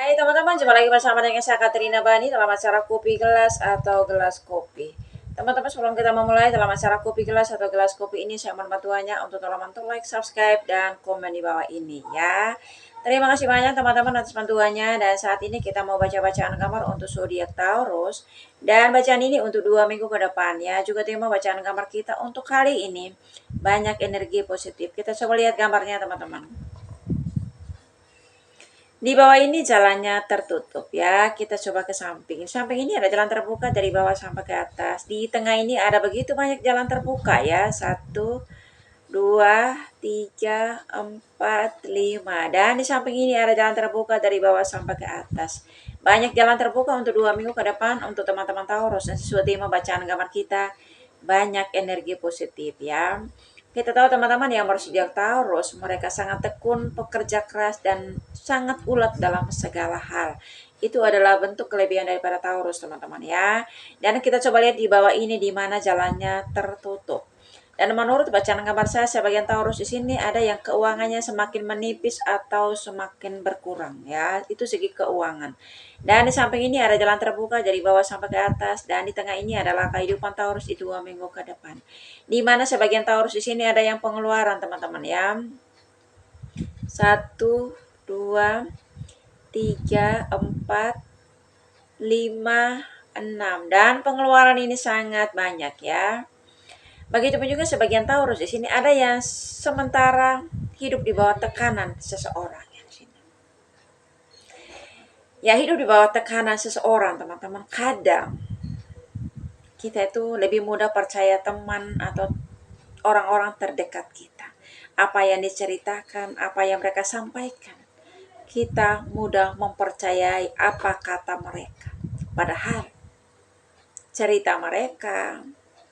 Hai teman-teman, jumpa lagi bersama dengan saya Katrina Bani dalam acara Kopi Gelas atau Gelas Kopi. Teman-teman, sebelum kita memulai dalam acara Kopi Gelas atau Gelas Kopi ini, saya mohon bantuannya untuk teman-teman like, subscribe, dan komen di bawah ini ya. Terima kasih banyak teman-teman atas bantuannya. Dan saat ini kita mau baca bacaan gambar untuk zodiak Taurus, dan bacaan ini untuk 2 minggu ke depan ya. Juga tema bacaan gambar kita untuk kali ini banyak energi positif. Kita coba lihat gambarnya teman-teman. Di bawah ini jalannya tertutup ya. Kita coba ke samping. Samping ini ada jalan terbuka dari bawah sampai ke atas. Di tengah ini ada begitu banyak jalan terbuka ya. 1, 2, 3, 4, 5. Dan di samping ini ada jalan terbuka dari bawah sampai ke atas. Banyak jalan terbuka untuk 2 minggu ke depan untuk teman-teman Taurus. Dan sesuai tema bacaan gambar kita, banyak energi positif ya. Kita tahu teman-teman yang berzodiak Taurus, mereka sangat tekun, pekerja keras, dan sangat ulet dalam segala hal. Itu adalah bentuk kelebihan daripada Taurus teman-teman ya. Dan kita coba lihat di bawah ini di mana jalannya tertutup. Dan menurut bacaan gambar saya, sebagian Taurus di sini ada yang keuangannya semakin menipis atau semakin berkurang ya. Itu segi keuangan. Dan di samping ini ada jalan terbuka dari bawah sampai ke atas, dan di tengah ini adalah kehidupan Taurus di 2 minggu ke depan. Di mana sebagian Taurus di sini ada yang pengeluaran teman-teman ya. 1, 2, 3, 4, 5, 6. Dan pengeluaran ini sangat banyak ya. Begitupun juga sebagian Taurus di sini ada yang sementara hidup di bawah tekanan seseorang ya di sini. Ya, hidup di bawah tekanan seseorang teman-teman. Kadang kita itu lebih mudah percaya teman atau orang-orang terdekat kita. Apa yang diceritakan, apa yang mereka sampaikan, kita mudah mempercayai apa kata mereka. Padahal cerita mereka,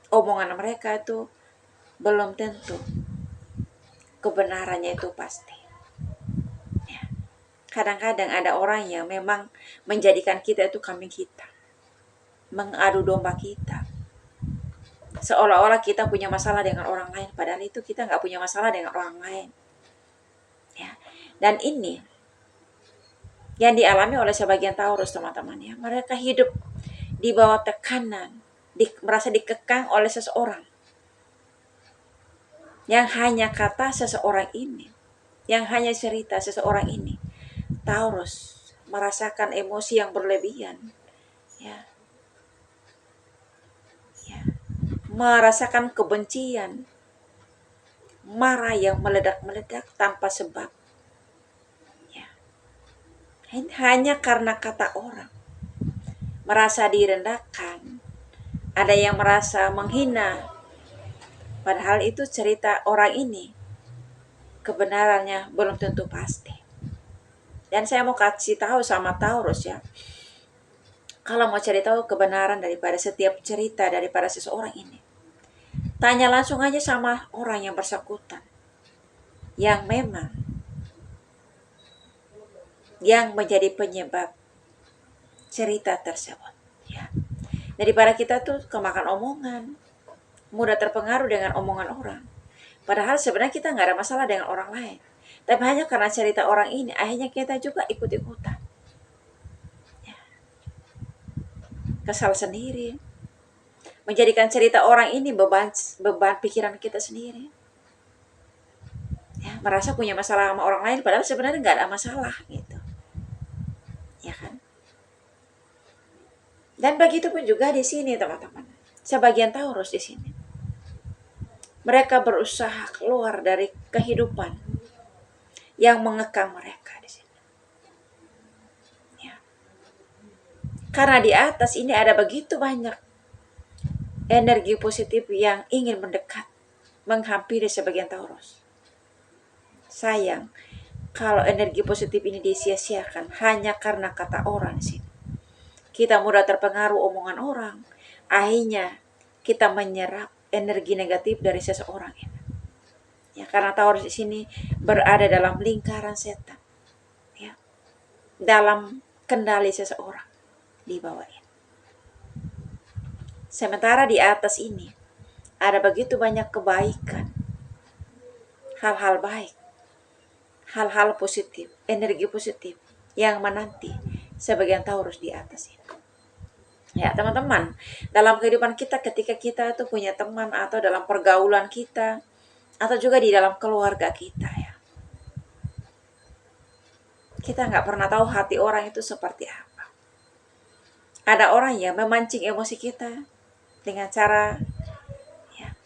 omongan mereka itu belum tentu kebenarannya itu pasti. Ya. Kadang-kadang ada orang yang memang menjadikan kita itu kambing hitam, mengadu domba kita, seolah-olah kita punya masalah dengan orang lain, padahal itu kita nggak punya masalah dengan orang lain. Ya. Dan ini yang dialami oleh sebagian Taurus teman-teman ya. Mereka hidup di bawah tekanan, merasa dikekang oleh seseorang. Yang hanya kata seseorang ini, yang hanya cerita seseorang ini. Taurus merasakan emosi yang berlebihan. Ya. Ya. Merasakan kebencian, marah yang meledak-meledak tanpa sebab. Ya. Hanya karena kata orang. Merasa direndahkan. Ada yang merasa menghina. Padahal itu cerita orang ini. Kebenarannya belum tentu pasti. Dan saya mau kasih tahu sama Taurus ya. Kalau mau cari tahu kebenaran daripada setiap cerita daripada seseorang ini, tanya langsung aja sama orang yang bersangkutan. Yang memang yang menjadi penyebab cerita tersebut ya. Daripada kita tuh kemakan omongan, mudah terpengaruh dengan omongan orang, padahal sebenarnya kita nggak ada masalah dengan orang lain, tapi hanya karena cerita orang ini akhirnya kita juga ikut-ikutan ya. Kesal sendiri, menjadikan cerita orang ini beban pikiran kita sendiri ya, merasa punya masalah sama orang lain padahal sebenarnya nggak ada masalah gitu ya kan. Dan begitu pun juga di sini teman-teman. Sebagian Taurus di sini, mereka berusaha keluar dari kehidupan yang mengekang mereka di sini. Ya. Karena di atas ini ada begitu banyak energi positif yang ingin mendekat, menghampiri sebagian Taurus. Sayang, kalau energi positif ini disia-siakan hanya karena kata orang di sini. Kita mudah terpengaruh omongan orang. Akhirnya kita menyerap energi negatif dari seseorang ini. Ya, karena Taurus di sini berada dalam lingkaran setan. Ya. Dalam kendali seseorang di bawah ini. Sementara di atas ini ada begitu banyak kebaikan. Hal-hal baik. Hal-hal positif, energi positif yang menanti sebagian Taurus di atas ini. Ya teman-teman, dalam kehidupan kita ketika kita itu punya teman atau dalam pergaulan kita atau juga di dalam keluarga kita ya, kita nggak pernah tahu hati orang itu seperti apa. Ada orang yang memancing emosi kita dengan cara ya,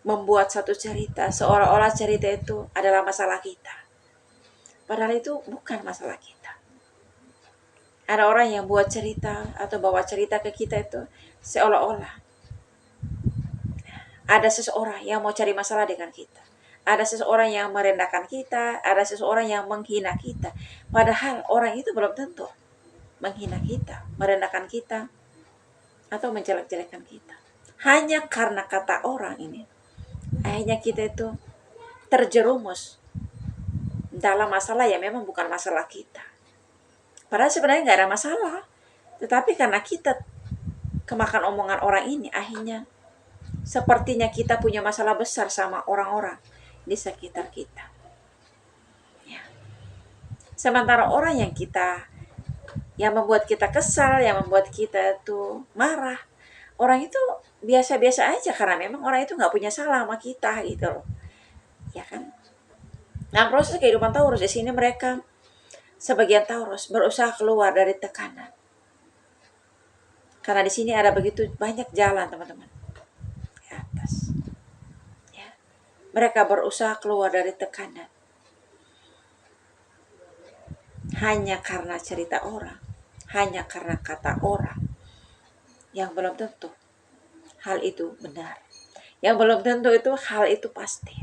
membuat satu cerita seolah-olah cerita itu adalah masalah kita. Padahal itu bukan masalah kita. Ada orang yang buat cerita atau bawa cerita ke kita itu seolah-olah ada seseorang yang mau cari masalah dengan kita. Ada seseorang yang merendahkan kita, ada seseorang yang menghina kita. Padahal orang itu belum tentu menghina kita, merendahkan kita, atau menjelek-jelekan kita. Hanya karena kata orang ini, akhirnya kita itu terjerumus dalam masalah yang memang bukan masalah kita. Padahal sebenarnya nggak ada masalah. Tetapi karena kita kemakan omongan orang ini, akhirnya sepertinya kita punya masalah besar sama orang-orang di sekitar kita. Ya. Sementara orang yang membuat kita kesal, yang membuat kita tuh marah, orang itu biasa-biasa aja karena memang orang itu nggak punya salah sama kita gitu loh, ya kan? Nah proses kehidupan Taurus di sini mereka sebagian Taurus berusaha keluar dari tekanan. Karena di sini ada begitu banyak jalan teman-teman di atas. Ya. Mereka berusaha keluar dari tekanan. Hanya karena cerita orang, hanya karena kata orang, yang belum tentu hal itu benar. Yang belum tentu itu hal itu pasti.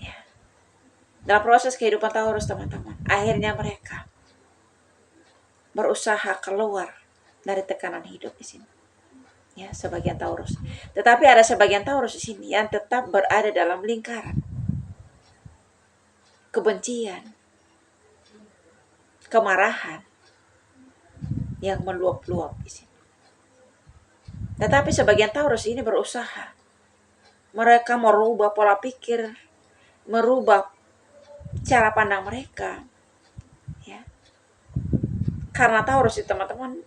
Ya. Dalam proses kehidupan Taurus teman-teman, akhirnya mereka berusaha keluar dari tekanan hidup di sini. Ya, sebagian Taurus. Tetapi ada sebagian Taurus di sini yang tetap berada dalam lingkaran kebencian, kemarahan yang meluap-luap di sini. Tetapi sebagian Taurus ini berusaha. Mereka merubah pola pikir, merubah cara pandang mereka. Ya. Karena Taurus itu teman-teman,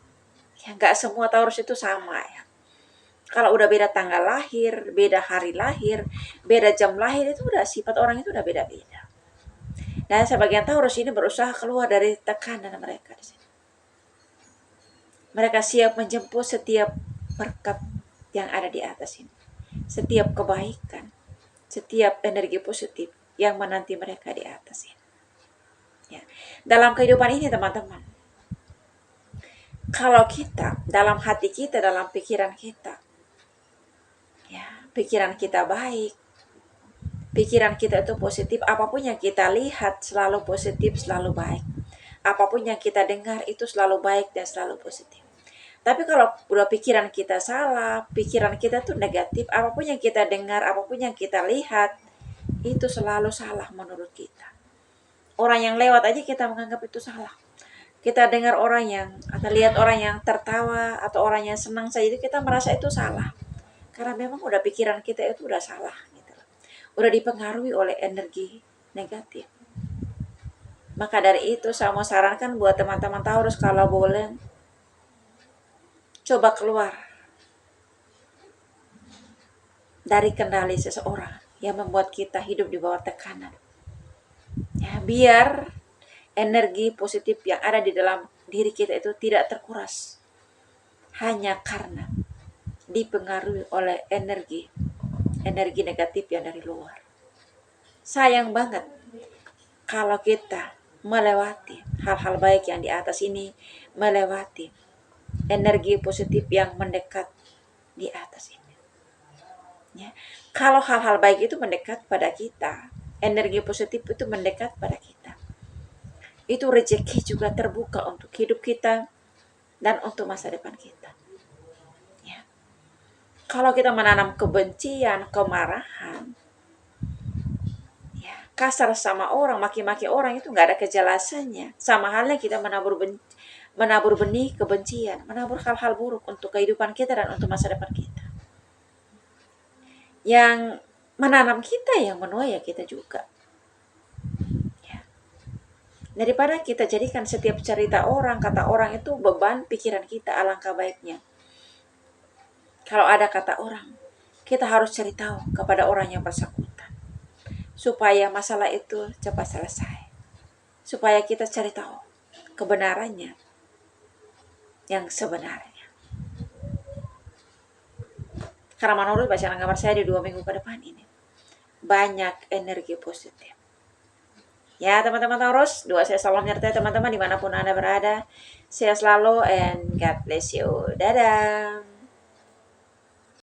ya nggak semua Taurus itu sama ya. Kalau udah beda tanggal lahir, beda hari lahir, beda jam lahir, itu udah sifat orang itu udah beda-beda. Dan sebagian Taurus ini berusaha keluar dari tekanan mereka di sini. Mereka siap menjemput setiap berkat yang ada di atas ini. Setiap kebaikan, setiap energi positif yang menanti mereka di atas ini. Ya. Dalam kehidupan ini teman-teman, kalau kita, dalam hati kita, dalam pikiran kita, ya, pikiran kita baik, pikiran kita itu positif, apapun yang kita lihat selalu positif, selalu baik. Apapun yang kita dengar itu selalu baik dan selalu positif. Tapi kalau udah pikiran kita salah, pikiran kita tuh negatif, apapun yang kita dengar, apapun yang kita lihat, itu selalu salah menurut kita. Orang yang lewat aja kita menganggap itu salah. Kita dengar orang yang, atau lihat orang yang tertawa, atau orang yang senang saja, itu kita merasa itu salah. Karena memang udah pikiran kita itu udah salah. Gitu. Udah dipengaruhi oleh energi negatif. Maka dari itu saya mau sarankan buat teman-teman Taurus kalau boleh, coba keluar dari kendali seseorang yang membuat kita hidup di bawah tekanan. Ya, biar energi positif yang ada di dalam diri kita itu tidak terkuras. Hanya karena dipengaruhi oleh energi negatif yang dari luar. Sayang banget kalau kita melewati hal-hal baik yang di atas ini, melewati energi positif yang mendekat di atas ini. Ya. Kalau hal-hal baik itu mendekat pada kita, energi positif itu mendekat pada kita, itu rezeki juga terbuka untuk hidup kita dan untuk masa depan kita. Ya. Kalau kita menanam kebencian, kemarahan, ya, kasar sama orang, maki-maki orang, itu nggak ada kejelasannya. Sama halnya kita menabur benih kebencian, menabur hal-hal buruk untuk kehidupan kita dan untuk masa depan kita. Yang menanam kita, yang menuai ya kita juga. Ya. Daripada kita jadikan setiap cerita orang, kata orang itu beban pikiran kita, alangkah baiknya kalau ada kata orang, kita harus cari tahu kepada orang yang bersangkutan supaya masalah itu cepat selesai. Supaya kita cari tahu kebenarannya yang sebenarnya. Karena menurut bacaan gambar saya di 2 minggu ke depan ini, banyak energi positif. Ya teman-teman Taurus, doa saya salam menyertai teman-teman dimanapun Anda berada. Sehat selalu and God bless you. Dadah.